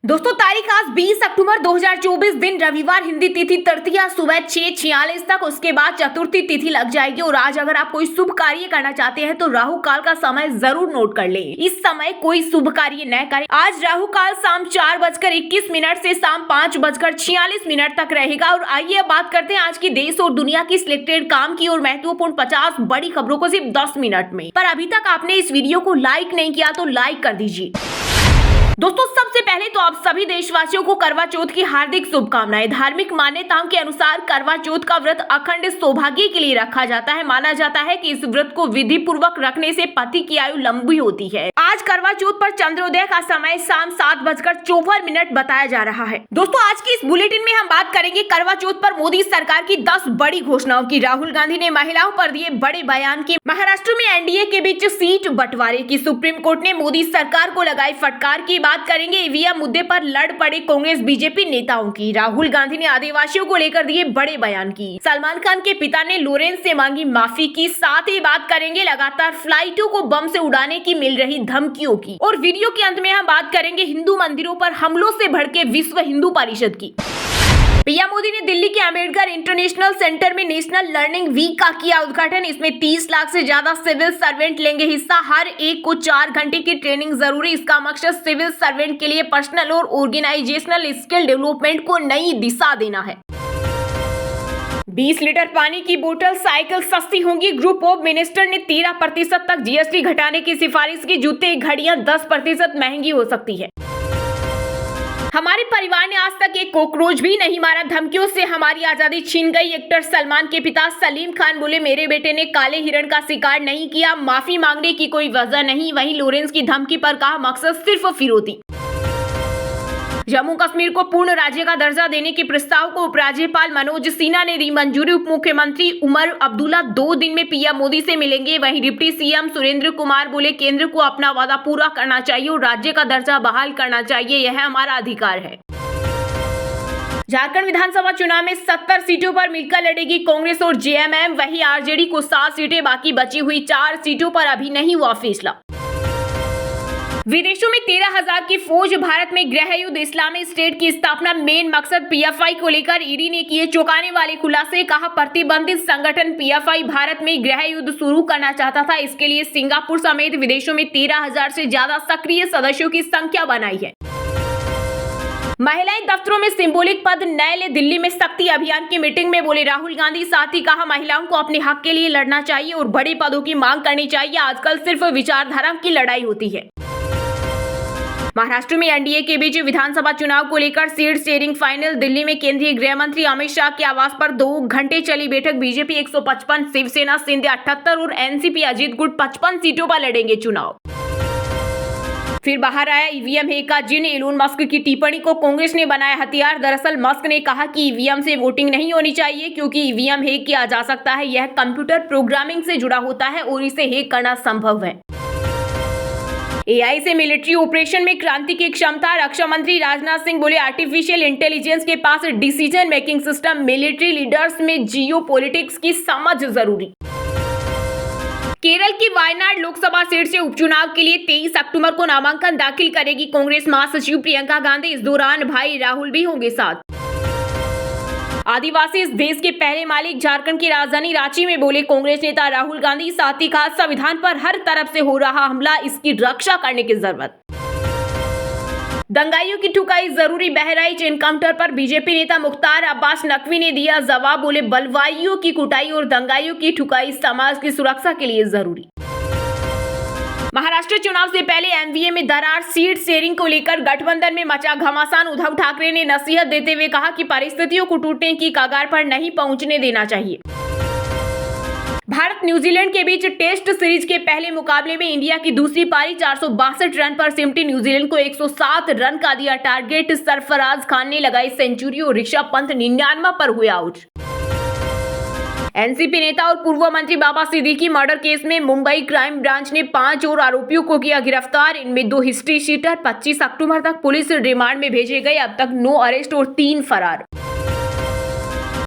दोस्तों तारीख आज 20 अक्टूबर 2024 दिन रविवार, हिंदी तिथि तृतीया सुबह 6:46 तक, उसके बाद चतुर्थी तिथि लग जाएगी। और आज अगर आप कोई शुभ कार्य करना चाहते हैं तो राहु काल का समय जरूर नोट कर ले। इस समय कोई शुभ कार्य न करें। आज राहु काल शाम 4:21 से शाम 5:46 तक रहेगा। और आइए अब बात करते हैं आज की देश और दुनिया की सिलेक्टेड काम की और महत्वपूर्ण 50 बड़ी खबरों को सिर्फ 10 मिनट में। पर अभी तक आपने इस वीडियो को लाइक नहीं किया तो लाइक कर दीजिए। दोस्तों सबसे पहले तो आप सभी देशवासियों को करवा चौथ की हार्दिक शुभकामनाएं। धार्मिक मान्यताओं के अनुसार करवा चौथ का व्रत अखंड सौभाग्य के लिए रखा जाता है। माना जाता है कि इस व्रत को विधि पूर्वक रखने से पति की आयु लंबी होती है। आज करवा चौथ पर चंद्रोदय का समय शाम 7:54 बताया जा रहा है। दोस्तों आज की इस बुलेटिन में हम बात करेंगे करवा चौथ पर मोदी सरकार की 10 बड़ी घोषणाओं की। राहुल गांधी ने महिलाओं पर दिए बड़े बयान की। महाराष्ट्र में एनडीए के बीच सीट बंटवारे की। सुप्रीम कोर्ट ने मोदी सरकार को लगाई फटकार की। बात करेंगे ईवीएम मुद्दे पर लड़ पड़े कांग्रेस बीजेपी नेताओं की। राहुल गांधी ने आदिवासियों को लेकर दिए बड़े बयान की। सलमान खान के पिता ने लॉरेंस से मांगी माफी की। साथ ही बात करेंगे लगातार फ्लाइटों को बम से उड़ाने की मिल रही धमकियों की। और वीडियो के अंत में हम बात करेंगे हिंदू मंदिरों पर हमलों से भड़के विश्व हिंदू परिषद की। पीएम मोदी ने दिल्ली के अंबेडकर इंटरनेशनल सेंटर में नेशनल लर्निंग वीक का किया उद्घाटन। इसमें 30 लाख से ज्यादा सिविल सर्वेंट लेंगे हिस्सा। हर एक को 4 घंटे की ट्रेनिंग जरूरी। इसका मकसद सिविल सर्वेंट के लिए पर्सनल और ऑर्गेनाइजेशनल स्किल डेवलपमेंट को नई दिशा देना है। 20 लीटर पानी की बोतल, साइकिल सस्ती होंगी। ग्रुप ऑफ मिनिस्टर ने 13% तक जीएसटी घटाने की सिफारिश की। जूते, घड़ियां 10% महंगी हो सकती है। हमारे परिवार ने आज तक एक कॉकरोच भी नहीं मारा। धमकियों से हमारी आजादी छीन गई। एक्टर सलमान के पिता सलीम खान बोले, मेरे बेटे ने काले हिरण का शिकार नहीं किया, माफी मांगने की कोई वजह नहीं। वहीं लॉरेंस की धमकी पर कहा, मकसद सिर्फ फिरौती। जम्मू कश्मीर को पूर्ण राज्य का दर्जा देने के प्रस्ताव को उपराज्यपाल मनोज सिन्हा ने दी मंजूरी। उप मुख्यमंत्री उमर अब्दुल्ला 2 दिन में पीएम मोदी से मिलेंगे। वहीं डिप्टी सीएम सुरेंद्र कुमार बोले, केंद्र को अपना वादा पूरा करना चाहिए और राज्य का दर्जा बहाल करना चाहिए, यह हमारा अधिकार है। झारखंड विधानसभा चुनाव में 70 सीटों पर मिलकर लड़ेगी कांग्रेस और जेएमएम। वहीं आरजेडी को 7 सीटें, बाकी बची हुई 4 सीटों पर अभी नहीं हुआ फैसला। विदेशों में 13,000 की फौज, भारत में गृह युद्ध, इस्लामिक स्टेट की स्थापना मेन मकसद। पीएफआई को लेकर ईडी ने किए चौंकाने वाले खुलासे। कहा, प्रतिबंधित संगठन पीएफआई भारत में गृह युद्ध शुरू करना चाहता था। इसके लिए सिंगापुर समेत विदेशों में 13,000 से ज्यादा सक्रिय सदस्यों की संख्या बनाई है। महिलाएं दफ्तरों में सिंबॉलिक पद नए ले। दिल्ली में शक्ति अभियान की मीटिंग में बोले राहुल गांधी। साथ ही कहा, महिलाओं को अपने हक के लिए लड़ना चाहिए और बड़े पदों की मांग करनी चाहिए। आजकल सिर्फ विचारधारा की लड़ाई होती है। महाराष्ट्र में एनडीए के बीच विधानसभा चुनाव को लेकर सीट शेयरिंग फाइनल। दिल्ली में केंद्रीय गृह मंत्री अमित शाह के आवास पर 2 घंटे चली बैठक। बीजेपी 155, शिवसेना शिंदे 78 और एनसीपी अजीत गुट 55 सीटों पर लड़ेंगे चुनाव। फिर बाहर आया ईवीएम हैक का जिन। एलोन मस्क की टिप्पणी को कांग्रेस ने बनाया हथियार। दरअसल मस्क ने कहा कि ईवीएम से वोटिंग नहीं होनी चाहिए क्योंकि ईवीएम हैक किया जा सकता है। यह कंप्यूटर प्रोग्रामिंग से जुड़ा होता है और इसे हैक करना संभव है। एआई से मिलिट्री ऑपरेशन में क्रांति की क्षमता। रक्षा मंत्री राजनाथ सिंह बोले, आर्टिफिशियल इंटेलिजेंस के पास decision making system. Military leaders में जियो पॉलिटिक्स की समझ जरूरी। केरल की वायनाड लोकसभा सीट से उपचुनाव के लिए 23 अक्टूबर को नामांकन दाखिल करेगी कांग्रेस महासचिव प्रियंका गांधी। इस दौरान भाई राहुल भी होंगे साथ। आदिवासी इस देश के पहले मालिक। झारखंड की राजधानी रांची में बोले कांग्रेस नेता राहुल गांधी। साथ ही कहा, संविधान पर हर तरफ से हो रहा हमला, इसकी रक्षा करने की जरूरत। दंगाइयों की ठुकाई जरूरी। बहराइच एनकाउंटर पर बीजेपी नेता मुख्तार अब्बास नकवी ने दिया जवाब। बोले, बलवाइयों की कुटाई और दंगाइयों की ठुकाई समाज की सुरक्षा के लिए जरूरी। महाराष्ट्र चुनाव से पहले एनडीए में दरार। सीट शेयरिंग को लेकर गठबंधन में मचा घमासान। उद्धव ठाकरे ने नसीहत देते हुए कहा कि परिस्थितियों को टूटने की कगार पर नहीं पहुंचने देना चाहिए। भारत न्यूजीलैंड के बीच टेस्ट सीरीज के पहले मुकाबले में इंडिया की दूसरी पारी 462 रन पर सिमटी। न्यूजीलैंड को 107 रन का दिया टारगेट। सरफराज खान ने लगाई सेंचुरी और ऋषभ पंत 99 पर हुए आउट। एनसीपी नेता और पूर्व मंत्री बाबा सिद्दीकी मर्डर केस में मुंबई क्राइम ब्रांच ने 5 और आरोपियों को किया गिरफ्तार। इनमें 2 हिस्ट्री शीटर। 25 अक्टूबर तक पुलिस रिमांड में भेजे गए। अब तक 9 अरेस्ट और 3 फरार।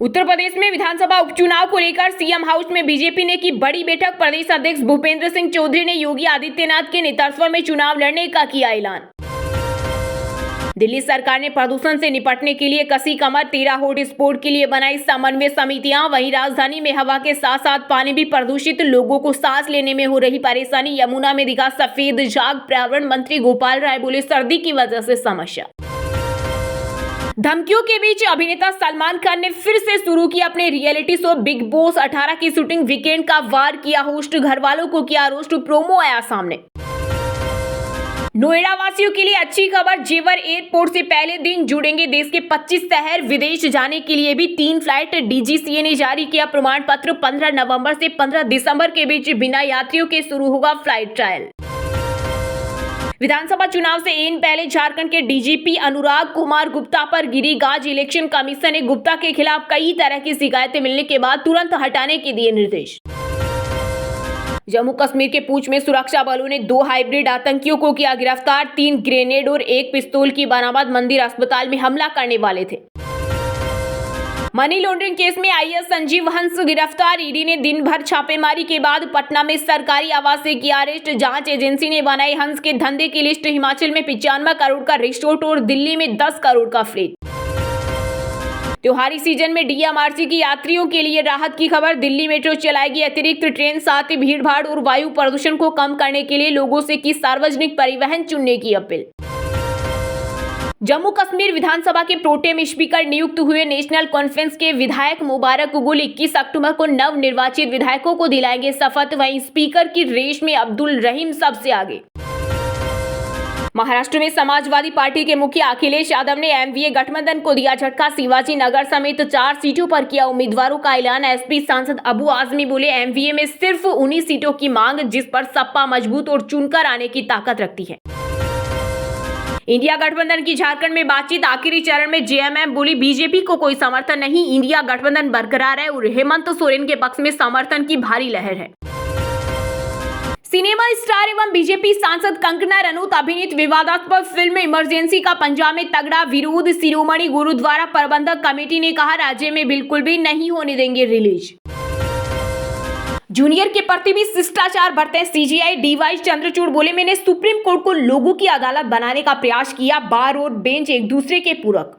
उत्तर प्रदेश में विधानसभा उपचुनाव को लेकर सीएम हाउस में बीजेपी ने की बड़ी बैठक। प्रदेश अध्यक्ष भूपेंद्र सिंह चौधरी ने योगी आदित्यनाथ के नेतृत्व में चुनाव लड़ने का किया ऐलान। दिल्ली सरकार ने प्रदूषण से निपटने के लिए कसी कमर, 13 हॉटस्पॉट के लिए बनाई समन्वय समितियां। वहीं राजधानी में हवा के साथ साथ पानी भी प्रदूषित, लोगों को सांस लेने में हो रही परेशानी। यमुना में दिखा सफेद झाग, पर्यावरण मंत्री गोपाल राय बोले सर्दी की वजह से समस्या। धमकियों के बीच अभिनेता सलमान खान ने फिर से शुरू किया अपने रियलिटी शो बिग बॉस 18 की शूटिंग। वीकेंड का वार किया होस्ट, घर वालों को किया रोस्ट, प्रोमो आया सामने। नोएडा वासियों के लिए अच्छी खबर, जेवर एयरपोर्ट से पहले दिन जुड़ेंगे देश के 25 शहर। विदेश जाने के लिए भी 3 फ्लाइट। डीजीसीए ने जारी किया प्रमाण पत्र। 15 नवंबर से 15 दिसंबर के बीच बिना यात्रियों के शुरू होगा फ्लाइट ट्रायल। विधानसभा चुनाव से एक पहले झारखंड के डीजीपी अनुराग कुमार गुप्ता पर गिरिराज इलेक्शन कमीशन ने गुप्ता के खिलाफ कई तरह की शिकायतें मिलने के बाद तुरंत हटाने के दिए निर्देश। जम्मू कश्मीर के पूंछ में सुरक्षा बलों ने 2 हाइब्रिड आतंकियों को किया गिरफ्तार। 3 ग्रेनेड और 1 पिस्तौल की बरामद। मंदिर अस्पताल में हमला करने वाले थे। मनी लॉन्ड्रिंग केस में आईएएस संजीव हंस गिरफ्तार। ईडी ने दिन भर छापेमारी के बाद पटना में सरकारी आवास से किया अरेस्ट। जांच एजेंसी ने बनाई हंस के धंधे की लिस्ट। हिमाचल में 95 करोड़ का रिसोर्ट और दिल्ली में 10 करोड़ का फ्लैट। त्योहारी सीजन में डीएमआरसी की यात्रियों के लिए राहत की खबर। दिल्ली मेट्रो चलाएगी अतिरिक्त ट्रेन। साथ ही भीड़ भाड़ और वायु प्रदूषण को कम करने के लिए लोगों से की सार्वजनिक परिवहन चुनने की अपील। जम्मू कश्मीर विधानसभा के प्रोटेम स्पीकर नियुक्त हुए नेशनल कॉन्फ्रेंस के विधायक मुबारक गुल 21 अक्टूबर को नव निर्वाचित विधायकों को दिलाएंगे शपथ। वहीं स्पीकर की रेस में अब्दुल रहीम सबसे आगे। महाराष्ट्र में समाजवादी पार्टी के मुखिया अखिलेश यादव ने एमवीए गठबंधन को दिया झटका। शिवाजी नगर समेत 4 सीटों पर किया उम्मीदवारों का ऐलान। एसपी सांसद अबू आजमी बोले एमवीए में सिर्फ 19 सीटों की मांग, जिस पर सपा मजबूत और चुनकर आने की ताकत रखती है। इंडिया गठबंधन की झारखंड में बातचीत आखिरी चरण में। जेएमएम बोली बीजेपी को कोई समर्थन नहीं, इंडिया गठबंधन बरकरार है और हेमंत सोरेन के पक्ष में समर्थन की भारी लहर है। सिनेमा स्टार एवं बीजेपी सांसद कंगना रनौत अभिनीत विवादास्पद फिल्म इमरजेंसी का पंजाब में तगड़ा विरोध। शिरोमणि गुरुद्वारा प्रबंधक कमेटी ने कहा राज्य में बिल्कुल भी नहीं होने देंगे रिलीज। जूनियर के प्रति भी शिष्टाचार बरतें सीजीआई। डीवाई चंद्रचूड़ बोले मैंने सुप्रीम कोर्ट को लोगों की अदालत बनाने का प्रयास किया। बार और बेंच एक दूसरे के पूरक।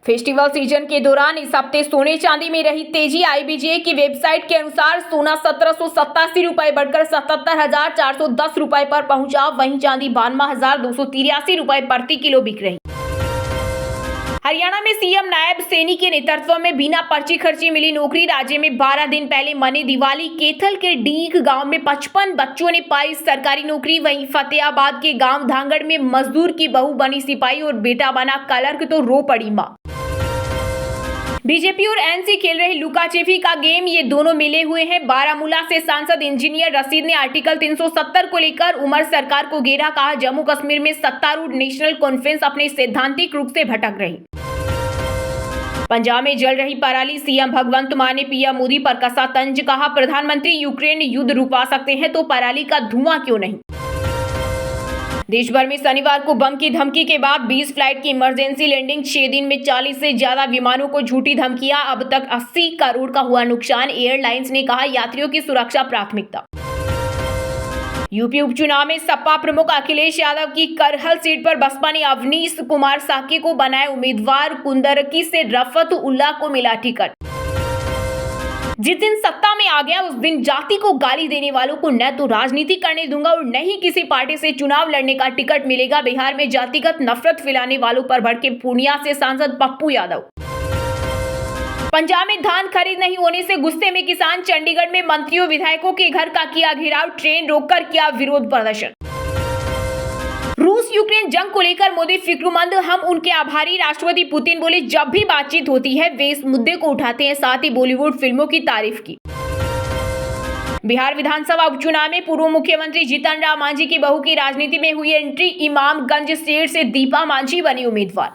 फेस्टिवल सीजन के दौरान इस हफ्ते सोने चांदी में रही तेजी। आईबीजे की वेबसाइट के अनुसार सोना 1787 रुपए बढ़कर 77,410 रुपए पर पहुंचा। वहीं चांदी 52,283 रुपए प्रति किलो बिक रही। हरियाणा में सीएम नायब सैनी के नेतृत्व में बिना पर्ची खर्ची मिली नौकरी। राज्य में 12 दिन पहले मनी दिवाली। केथल के डीग गांव में 55 बच्चों ने पाई सरकारी नौकरी। वहीं फतेहाबाद के गांव धांगड़ में मजदूर की बहू बनी सिपाही और बेटा बना क्लर्क तो रो पड़ी मां। बीजेपी और एनसी खेल रहे लुका छिपी का गेम। ये दोनों मिले हुए हैं। बारामूला से सांसद इंजीनियर रशीद ने आर्टिकल 370 को लेकर उमर सरकार को घेरा। कहा जम्मू कश्मीर में सत्तारूढ़ नेशनल कॉन्फ्रेंस अपने सैद्धांतिक रूप से भटक रही। पंजाब में जल रही पराली। सीएम भगवंत मान ने पीएम मोदी पर कसा तंज। कहा प्रधानमंत्री यूक्रेन युद्ध रुकवा सकते हैं तो पराली का धुआं क्यों नहीं। देश भर में शनिवार को बम की धमकी के बाद 20 फ्लाइट की इमरजेंसी लैंडिंग। 6 दिन में 40 से ज्यादा विमानों को झूठी धमकियां। अब तक 80 करोड़ का हुआ नुकसान। एयरलाइंस ने कहा यात्रियों की सुरक्षा प्राथमिकता। यूपी उपचुनाव में सपा प्रमुख अखिलेश यादव की करहल सीट पर बसपा ने अवनीश कुमार साके को बनाए उम्मीदवार। कुंदरकी से रफत उल्लाह को मिला टिकट। जिस दिन सत्ता में आ गया उस दिन जाति को गाली देने वालों को न तो राजनीति करने दूंगा और न ही किसी पार्टी से चुनाव लड़ने का टिकट मिलेगा। बिहार में जातिगत नफरत फैलाने वालों पर भड़के पूर्णिया से सांसद पप्पू यादव। पंजाब में धान खरीद नहीं होने से गुस्से में किसान। चंडीगढ़ में मंत्रियों विधायकों के घर का किया घेराव। ट्रेन रोककर किया विरोध प्रदर्शन। रूस यूक्रेन जंग को लेकर मोदी फिक्रमंद। हम उनके आभारी। राष्ट्रपति पुतिन बोले जब भी बातचीत होती है वे इस मुद्दे को उठाते हैं। साथ ही बॉलीवुड फिल्मों की तारीफ की। बिहार विधानसभा उपचुनाव में पूर्व मुख्यमंत्री जीतन राम मांझी की बहू की राजनीति में हुई एंट्री। इमामगंज सीट से दीपा मांझी बनी उम्मीदवार।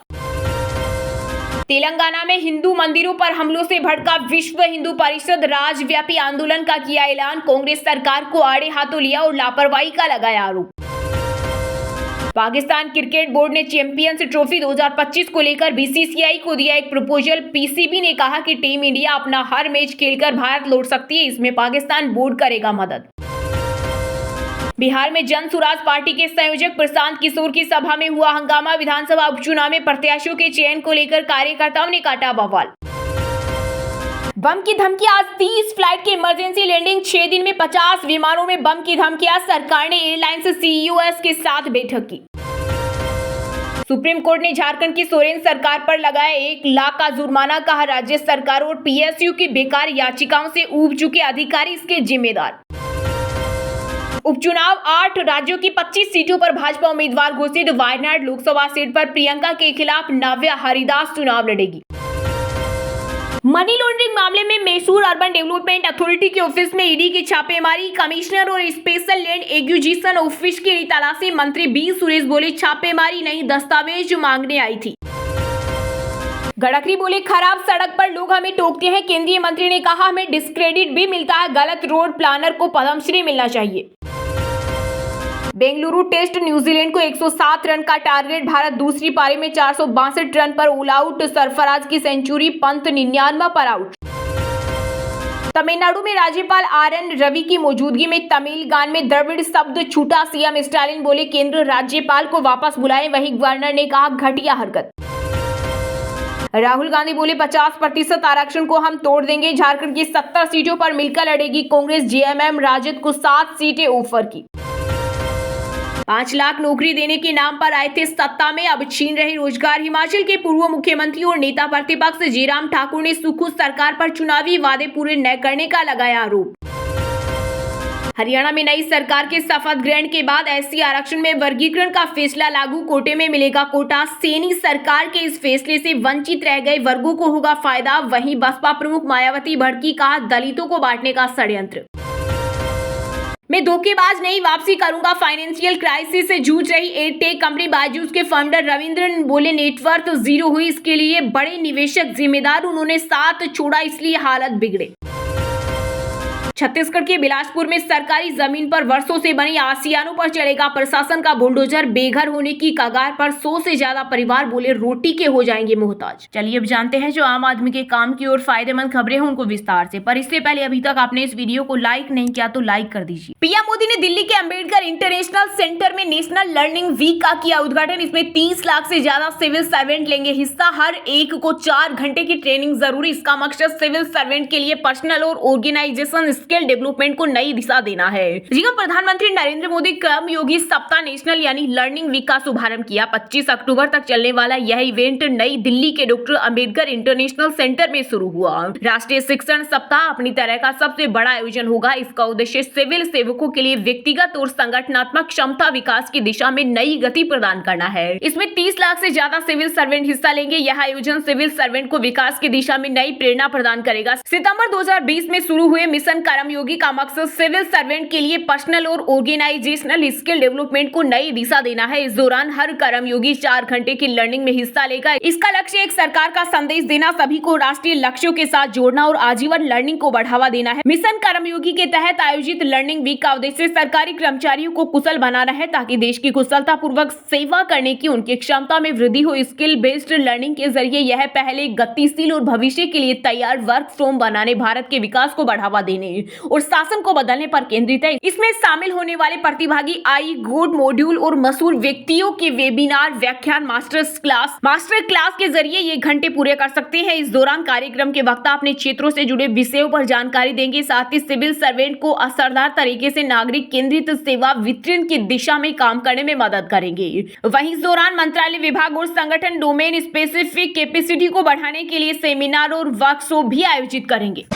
तेलंगाना में हिंदू मंदिरों पर हमलों से भड़का विश्व हिंदू परिषद। राज्यव्यापी आंदोलन का किया ऐलान। कांग्रेस सरकार को आड़े हाथों लिया और लापरवाही का लगाया आरोप। पाकिस्तान क्रिकेट बोर्ड ने चैंपियंस ट्रॉफी 2025 को लेकर बीसीसीआई को दिया एक प्रपोजल। पीसीबी ने कहा कि टीम इंडिया अपना हर मैच खेलकर भारत लौट सकती है। इसमें पाकिस्तान बोर्ड करेगा मदद। बिहार में जन सुराज पार्टी के संयोजक प्रशांत किशोर की सभा में हुआ हंगामा। विधानसभा उपचुनाव में प्रत्याशियों के चयन को लेकर कार्यकर्ताओं ने काटा बवाल। बम की धमकी। आज 30 फ्लाइट की इमरजेंसी लैंडिंग। 6 दिन में 50 विमानों में बम की धमकियां। सरकार ने एयरलाइंस सीईओएस के साथ बैठक की। सुप्रीम कोर्ट ने झारखंड की सोरेन सरकार पर लगाया 1 लाख का जुर्माना। कहा राज्य सरकार और पीएसयू की बेकार याचिकाओं से ऊब चुके अधिकारी इसके जिम्मेदार। उपचुनाव। 8 राज्यों की 25 सीटों पर भाजपा उम्मीदवार घोषित। वायनाड लोकसभा सीट पर प्रियंका के खिलाफ नव्या हरिदास चुनाव लड़ेगी। मनी लॉन्ड्रिंग मामले में मैसूर अर्बन डेवलपमेंट अथॉरिटी के ऑफिस में ईडी की छापेमारी। कमिश्नर और स्पेशल लैंड एक्विजिशन ऑफिस की तलाशी। मंत्री बी सुरेश बोले छापेमारी नहीं, दस्तावेज मांगने आई थी। गडकरी बोले खराब सड़क पर लोग हमें टोकते हैं। केंद्रीय मंत्री ने कहा हमें डिस्क्रेडिट भी मिलता है। गलत रोड प्लानर को पद्मश्री मिलना चाहिए। बेंगलुरु टेस्ट। न्यूजीलैंड को 107 रन का टारगेट। भारत दूसरी पारी में 462 रन पर ऑल आउट। सरफराज की सेंचुरी। पंत 99 पर आउट। तमिलनाडु में राज्यपाल RN रवि की मौजूदगी में तमिल गान में द्रविड़ शब्द छूटा। सीएम स्टालिन बोले केंद्र राज्यपाल को वापस बुलाएं। वहीं गवर्नर ने कहा घटिया हरकत। राहुल गांधी बोले 50% आरक्षण को हम तोड़ देंगे। झारखंड की 70 सीटों पर मिलकर लड़ेगी कांग्रेस। जेएमएम राजद को 7 सीटें ऑफर की। 5 लाख नौकरी देने के नाम पर आए थे सत्ता में, अब छीन रहे रोजगार। हिमाचल के पूर्व मुख्यमंत्री और नेता प्रतिपक्ष जयराम ठाकुर ने सुखू सरकार पर चुनावी वादे पूरे न करने का लगाया आरोप। हरियाणा में नई सरकार के शपथ ग्रहण के बाद एससी आरक्षण में वर्गीकरण का फैसला लागू। कोटे में मिलेगा कोटा। सेनी सरकार के इस फैसले से वंचित रह गए वर्गों को होगा फायदा। वहीं बसपा प्रमुख मायावती भड़की। कहा दलितों को बांटने का षड्यंत्र। मैं धोखेबाज नहीं, वापसी करूंगा। फाइनेंशियल क्राइसिस से जूझ रही एडटेक कंपनी बायजूस के फाउंडर रविंद्रन बोले नेटवर्थ जीरो हुई, इसके लिए बड़े निवेशक जिम्मेदार। उन्होंने साथ छोड़ा इसलिए हालत बिगड़े। छत्तीसगढ़ के बिलासपुर में सरकारी जमीन पर वर्षों से बनी आसियानों पर चलेगा प्रशासन का बुलडोजर। बेघर होने की कगार पर 100 से ज्यादा परिवार बोले रोटी के हो जाएंगे मोहताज। चलिए अब जानते हैं जो आम आदमी के काम की और फायदेमंद खबरें हैं उनको विस्तार से। पर इससे पहले अभी तक आपने इस वीडियो को लाइक नहीं किया तो लाइक कर दीजिए। पीएम मोदी ने दिल्ली के अंबेडकर इंटरनेशनल सेंटर में नेशनल लर्निंग वीक का किया उद्घाटन। इसमें 30 लाख से ज्यादा सिविल सर्वेंट लेंगे हिस्सा। हर एक को 4 घंटे की ट्रेनिंग जरूरी। इसका मकसद सिविल सर्वेंट के लिए पर्सनल और ऑर्गेनाइजेशन स्किल डेवलपमेंट को नई दिशा देना है। जी हां, प्रधानमंत्री नरेंद्र मोदी कर्मयोगी सप्ताह नेशनल यानी लर्निंग वीक का शुभारंभ किया। 25 अक्टूबर तक चलने वाला यह इवेंट नई दिल्ली के डॉक्टर अंबेडकर इंटरनेशनल सेंटर में शुरू हुआ। राष्ट्रीय शिक्षण सप्ताह अपनी तरह का सबसे बड़ा आयोजन होगा। इसका उद्देश्य सिविल सेवकों के लिए व्यक्तिगत और संगठनात्मक क्षमता विकास की दिशा में नई गति प्रदान करना है। इसमें 30 लाख से ज्यादा सिविल सर्वेंट हिस्सा लेंगे। यह आयोजन सिविल सर्वेंट को विकास की दिशा में नई प्रेरणा प्रदान करेगा। सितंबर 2020 में शुरू हुए मिशन कर्मयोगी का मकसद सिविल सर्वेंट के लिए पर्सनल और ऑर्गेनाइजेशनल स्किल डेवलपमेंट को नई दिशा देना है। इस दौरान हर कर्मयोगी 4 घंटे की लर्निंग में हिस्सा लेगा। इसका लक्ष्य एक सरकार का संदेश देना, सभी को राष्ट्रीय लक्ष्यों के साथ जोड़ना और आजीवन लर्निंग को बढ़ावा देना है। मिशन कर्मयोगी के तहत आयोजित लर्निंग वीक का उद्देश्य सरकारी कर्मचारियों को कुशल बनाना है ताकि देश की कुशलता पूर्वक सेवा करने की उनकी क्षमता में वृद्धि हो। स्किल बेस्ड लर्निंग के जरिए यह पहले गतिशील और भविष्य के लिए तैयार वर्क फ्रॉम बनाने, भारत के विकास को बढ़ावा देने और शासन को बदलने पर केंद्रित है। इसमें शामिल होने वाले प्रतिभागी आई गुड मॉड्यूल और मशहूर व्यक्तियों के वेबिनार, व्याख्यान, मास्टर क्लास के जरिए ये घंटे पूरे कर सकते हैं। इस दौरान कार्यक्रम के वक्ता अपने क्षेत्रों से जुड़े विषयों पर जानकारी देंगे। साथ ही सिविल सर्वेंट को असरदार तरीके से नागरिक केंद्रित सेवा वितरण की दिशा में काम करने में मदद करेंगे। वहीं इस दौरान मंत्रालय, विभाग और संगठन डोमेन स्पेसिफिक कैपेसिटी को बढ़ाने के लिए सेमिनार और वर्कशॉप भी आयोजित करेंगे।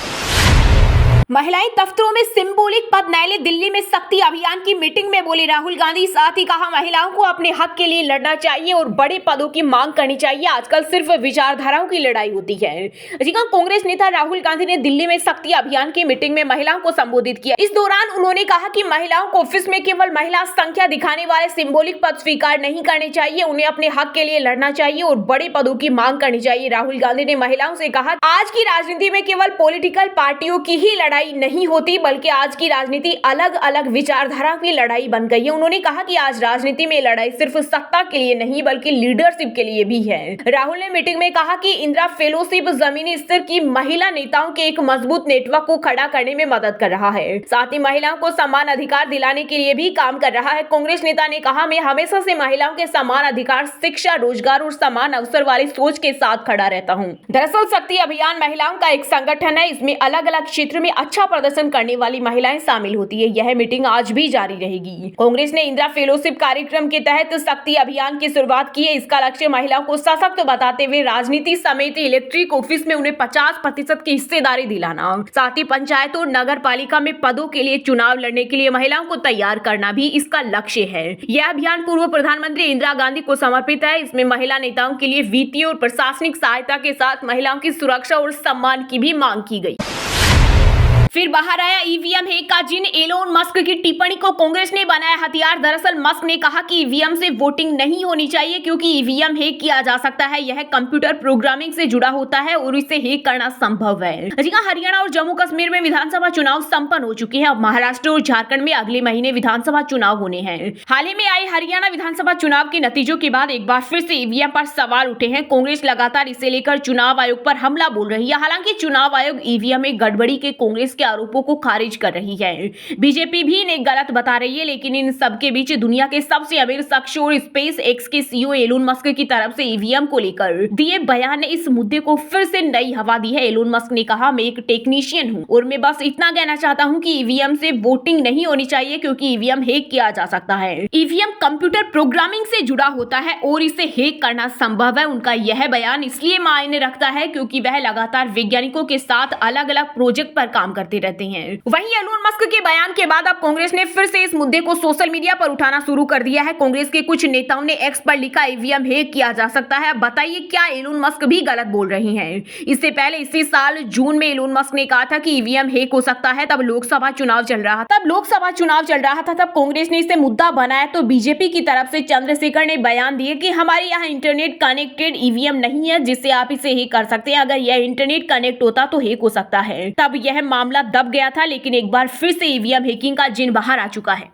महिलाएं दफ्तरों में सिंबॉलिक पद न ले, दिल्ली में शक्ति अभियान की मीटिंग में बोले राहुल गांधी। साथ ही कहा महिलाओं को अपने हक के लिए लड़ना चाहिए और बड़े पदों की मांग करनी चाहिए। आजकल सिर्फ विचारधाराओं की लड़ाई होती है। जी हां, कांग्रेस नेता राहुल गांधी ने दिल्ली में शक्ति अभियान की मीटिंग में महिलाओं को संबोधित किया। इस दौरान उन्होंने कहा कि महिलाओं को ऑफिस में केवल महिला संख्या दिखाने वाले सिंबॉलिक पद स्वीकार नहीं करने चाहिए, उन्हें अपने हक के लिए लड़ना चाहिए और बड़े पदों की मांग करनी चाहिए। राहुल गांधी ने महिलाओं से कहा आज की राजनीति में केवल पॉलिटिकल पार्टियों की ही लड़ाई लड़ाई नहीं होती, बल्कि आज की राजनीति अलग अलग विचारधारा की लड़ाई बन गई है। उन्होंने कहा कि आज राजनीति में लड़ाई सिर्फ सत्ता के लिए नहीं बल्कि लीडरशिप के लिए भी है। राहुल ने मीटिंग में कहा कि इंदिरा फेलोशिप जमीनी स्तर की महिला नेताओं के एक मजबूत नेटवर्क को खड़ा करने में मदद कर रहा है, साथ ही महिलाओं को समान अधिकार दिलाने के लिए भी काम कर रहा है। कांग्रेस नेता ने कहा, मैं हमेशा से महिलाओं के समान अधिकार, शिक्षा, रोजगार और समान अवसर वाली सोच के साथ खड़ा रहता हूं। दरअसल शक्ति अभियान महिलाओं का एक संगठन है, इसमें अलग अलग क्षेत्र में अच्छा प्रदर्शन करने वाली महिलाएं शामिल होती है। यह मीटिंग आज भी जारी रहेगी। कांग्रेस ने इंदिरा फेलोशिप कार्यक्रम के तहत शक्ति अभियान की शुरुआत की है। इसका लक्ष्य महिलाओं को सशक्त बताते हुए राजनीति समेत इलेक्ट्रिक ऑफिस में उन्हें 50% की हिस्सेदारी दिलाना, साथ ही पंचायत और नगर पालिका में पदों के लिए चुनाव लड़ने के लिए महिलाओं को तैयार करना भी इसका लक्ष्य है। यह अभियान पूर्व प्रधानमंत्री इंदिरा गांधी को समर्पित है। इसमें महिला नेताओं के लिए वित्तीय और प्रशासनिक सहायता के साथ महिलाओं की सुरक्षा और सम्मान की भी मांग की गई। फिर बाहर आया ईवीएम हैक का जिन। एलोन मस्क की टिप्पणी को कांग्रेस ने बनाया हथियार। दरअसल मस्क ने कहा कि ईवीएम से वोटिंग नहीं होनी चाहिए क्योंकि ईवीएम हैक किया जा सकता है। यह कंप्यूटर प्रोग्रामिंग से जुड़ा होता है और इसे हैक करना संभव है। जी हां, हरियाणा और जम्मू कश्मीर में विधानसभा चुनाव संपन्न हो चुके हैं। अब महाराष्ट्र और झारखंड में अगले महीने विधानसभा चुनाव होने हैं। हाल ही में आए हरियाणा विधानसभा चुनाव के नतीजों के बाद एक बार फिर से ईवीएम पर सवाल उठे हैं। कांग्रेस लगातार इसे लेकर चुनाव आयोग पर हमला बोल रही है। हालांकि चुनाव आयोग ईवीएम में गड़बड़ी के कांग्रेस आरोपों को खारिज कर रही है। बीजेपी भी इन्हें गलत बता रही है, लेकिन इन सब के बीच दुनिया के सबसे अमीर शख्स और स्पेस एक्स के सीईओ एलोन मस्क की तरफ से ईवीएम को लेकर दिए बयान ने इस मुद्दे को फिर से नई हवा दी है। एलोन मस्क ने कहा, मैं एक टेक्नीशियन हूं और मैं बस इतना कहना चाहता हूं कि ईवीएम से वोटिंग नहीं होनी चाहिए क्योंकि ईवीएम हैक किया जा सकता है। ईवीएम कंप्यूटर प्रोग्रामिंग से जुड़ा होता है और इसे हैक करना संभव है। उनका यह बयान इसलिए मायने रखता है क्योंकि वह लगातार वैज्ञानिकों के साथ अलग अलग प्रोजेक्ट पर काम करते रहते हैं। वहीं एलोन मस्क के बयान के बाद अब कांग्रेस ने फिर से इस मुद्दे को सोशल मीडिया पर उठाना शुरू कर दिया है। कांग्रेस के कुछ नेताओं ने एक्स पर लिखा, ईवीएम हैक किया जा सकता है। अब बताइए, क्या एलोन मस्क भी गलत बोल रही हैं? इससे पहले इसी साल जून में एलोन मस्क ने कहा था कि ईवीएम हैक हो सकता है। तब लोकसभा चुनाव चल रहा था। तब कांग्रेस ने इसे मुद्दा बनाया तो बीजेपी की तरफ से चंद्रशेखर ने बयान दिए कि हमारे यहाँ इंटरनेट कनेक्टेड ईवीएम नहीं है जिससे आप इसे हैक कर सकते हैं। अगर यह इंटरनेट कनेक्ट होता तो हैक हो सकता है। तब यह मामला दब गया था, लेकिन एक बार फिर से ईवीएम हैकिंग का जिन बाहर आ चुका है।